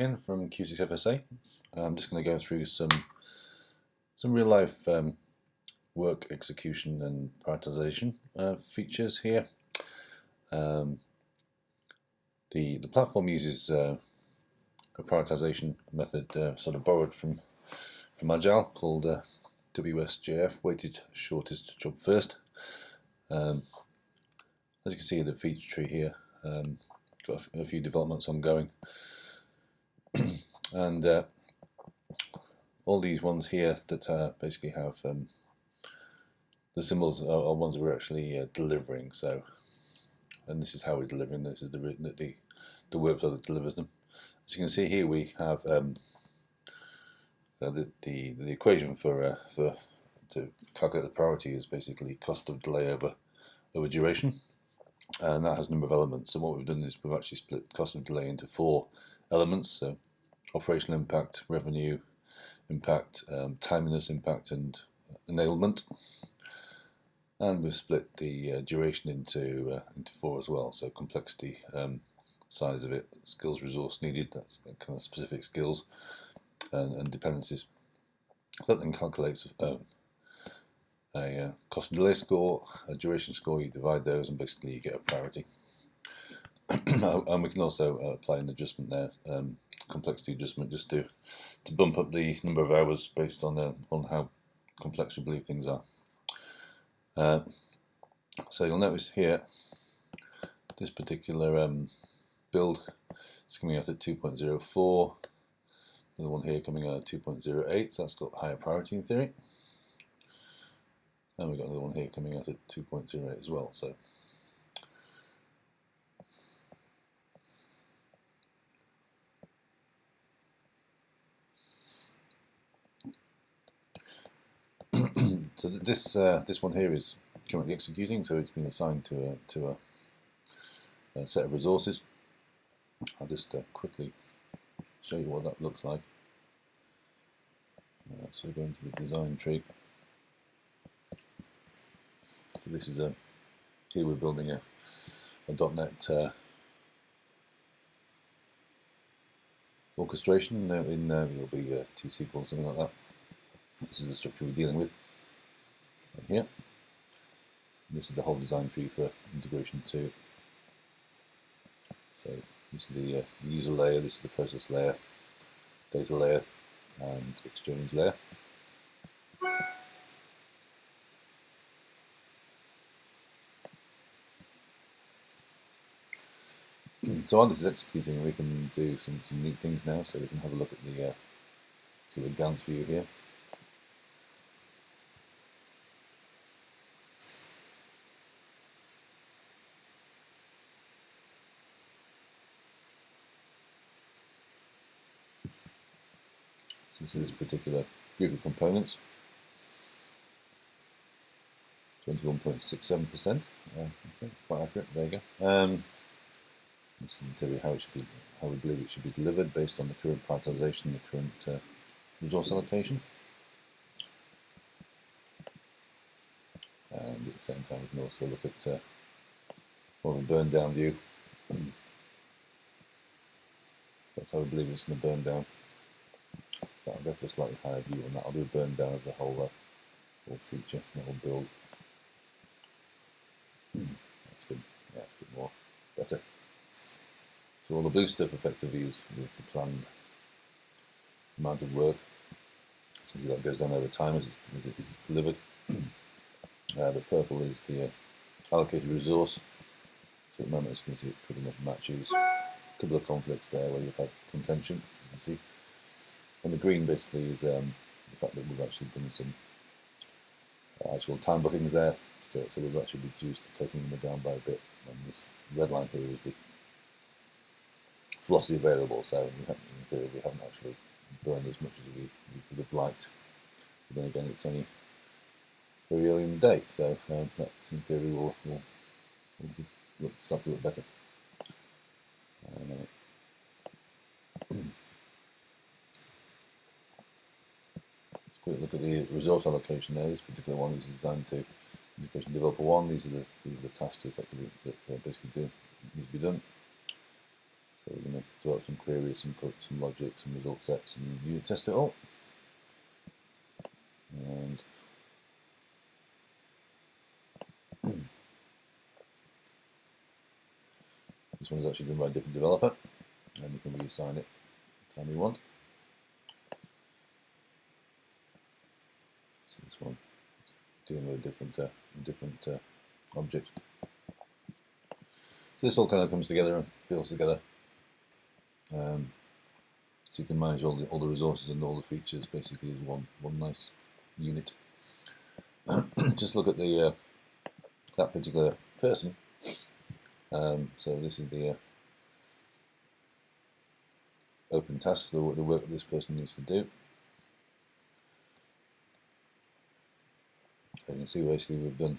Again from Q6FSA. I'm just going to go through some real life work execution and prioritization features here. The platform uses a prioritization method sort of borrowed from Agile called WSJF, weighted shortest job first. As you can see, the feature tree here got a few developments ongoing. And all these ones here that basically have the symbols are ones we're actually delivering. So, and this is how we're delivering. This is the workflow that delivers them. As you can see here, we have the equation for to calculate the priority is basically cost of delay over duration, and that has a number of elements. So what we've done is we've actually split cost of delay into 4 elements. So operational impact, revenue impact, timeliness impact, and enablement. And we've split the duration into 4 as well. So complexity, size of it, skills resource needed, that's kind of specific skills, and dependencies. So that then calculates a cost of delay score, a duration score. You divide those, and basically you get a priority. And we can also apply an adjustment there, complexity adjustment, just to bump up the number of hours based on how complex we believe things are. So you'll notice here, this particular build is coming out at 2.04. Another one here coming out at 2.08, so that's got higher priority in theory. And we've got another one here coming out at 2.08 as well. So so this one here is currently executing, so it's been assigned to a set of resources. I'll just quickly show you what that looks like. So we go into the design tree. So this is here we're building a .NET orchestration. It'll be T-SQL, something like that. This is the structure we're dealing with right here. And this is the whole design tree for integration 2. So this is the user layer, this is the process layer, data layer, and exchange layer. So while this is executing, we can do some neat things now. So we can have a look at the sort of Gantt view here. So this is this particular group of components. 21.67%. Okay, quite accurate. There you go. This is in theory how we believe it should be delivered based on the current prioritization, the current resource allocation. And at the same time, we can also look at more of a burn down view. That's how we believe it's going to burn down. But I'll go for a slightly higher view, and that'll do a burn down of the whole feature, the whole build. That's good. Yeah, it's a bit more better. So all the blue stuff effectively is the planned amount of work. So that goes down over time as it is delivered. The purple is the allocated resource. So at the moment, as you can see, it pretty much matches. A couple of conflicts there where you've had contention, you can see. And the green basically is the fact that we've actually done some actual time bookings there. So we've actually reduced taking them down by a bit. And this red line here is the velocity available. So in theory, we haven't actually burned as much as we would have liked. But then again, it's only very early in the day, so that in theory will start to look better. Quick look at the resource allocation there. This particular one is designed to integration developer 1. These are the tasks effectively that basically need to be done. So we're going to develop some queries, some logic, some result sets, and unit test it all. And this one is actually done by a different developer, and you can reassign it anytime you want. So this one is dealing with a different object. So this all kind of comes together and builds together. So you can manage all the resources and all the features basically as one nice unit. Just look at the that particular person. So this is the open tasks, the work that this person needs to do. You can see basically we've done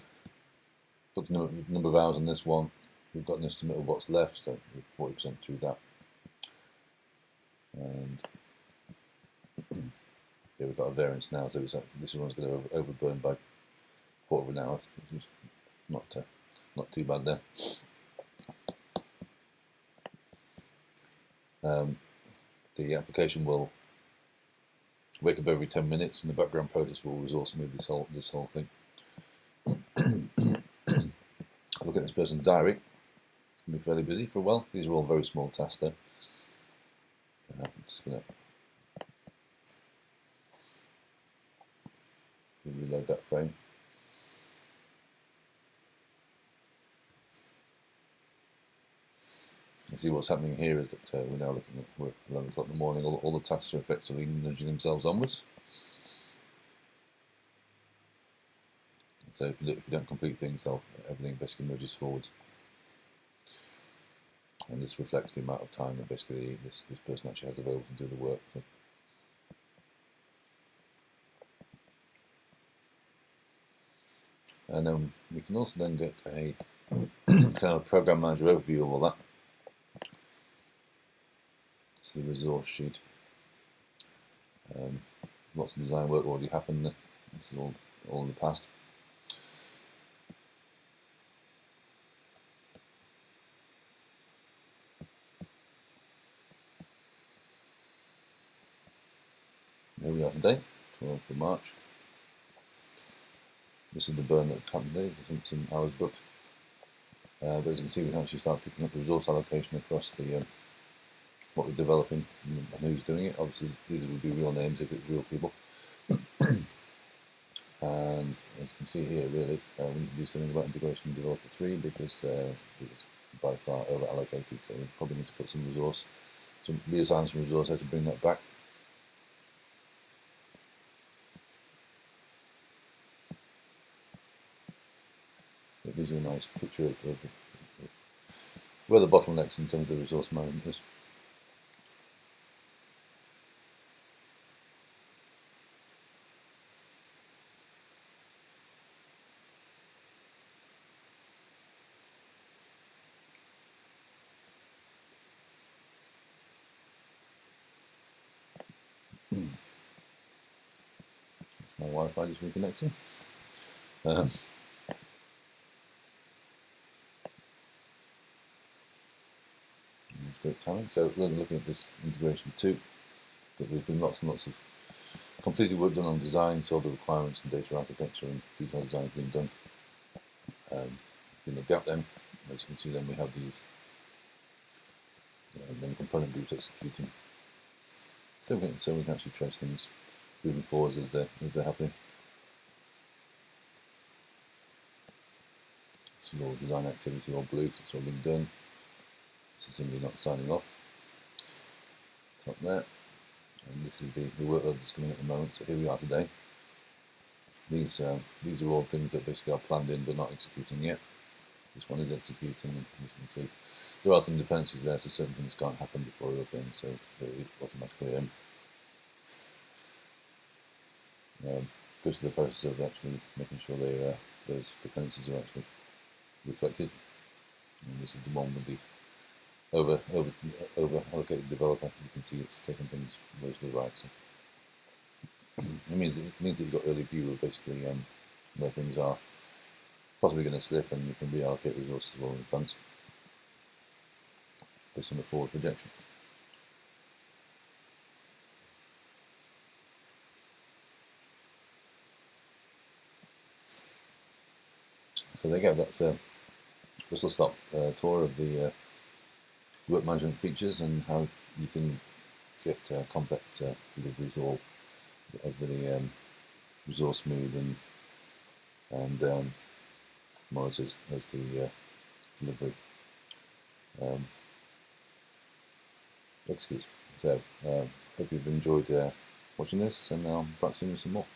put the number of hours on this one. We've got an estimate of what's left, so we're 40% through that. And here we've got a variance now, so this one's going to overburn by 1/4 of an hour, which is not too bad there. The application will wake up every 10 minutes, and the background process will resource smooth this whole thing. Look at this person's diary. It's going to be fairly busy for a while. These are all very small tasks though. I'm just going to reload that frame. You see what's happening here is that we're now looking at 11 o'clock in the morning. All the tasks are effectively nudging themselves onwards. So if you don't complete things, everything basically nudges forwards. And this reflects the amount of time that basically this person actually has available to do the work. So. And then we can also then get a kind of program manager overview of all that. So the resource sheet. Lots of design work already happened. This is all in the past. Here we are today, 12th of March. This is the burn that happened today, some hours booked. But as you can see, we can actually start picking up the resource allocation across the what we're developing and who's doing it. Obviously, these would be real names if it's real people. And as you can see here, really, we need to do something about integration in developer 3 because it's by far over allocated. So we probably need to put some reassign some resource how to bring that back. It gives you a nice picture of where the bottlenecks in terms of the resource management is. That's my Wi-Fi just reconnecting. Great timing. So we're looking at this integration 2, but there's been lots and lots of completed work done on design, so all the requirements and data architecture and detailed design have been done. There's been a gap then. As you can see, then we have these then component groups executing. So we can actually trace things moving forwards as they're happening. So all design activity, all blue, it's all been done. So somebody not signing off. Top there. And this is the workload that's coming at the moment. So here we are today. These are all things that basically are planned in but not executing yet. This one is executing, and as you can see, there are some dependencies there, so certain things can't happen before other things, so they automatically goes through the process of actually making sure those dependencies are actually reflected. And this is the one with the over allocated developer. You can see it's taking things mostly right. So it means that you've got early view of basically where things are possibly going to slip, and you can reallocate resources well in advance based on the forward projection. So there you go. That's a whistle-stop tour of the work management features and how you can get complex deliveries all really resource smooth and monitored as the delivery executes. So hope you've enjoyed watching this, and I'll be back soon with some more.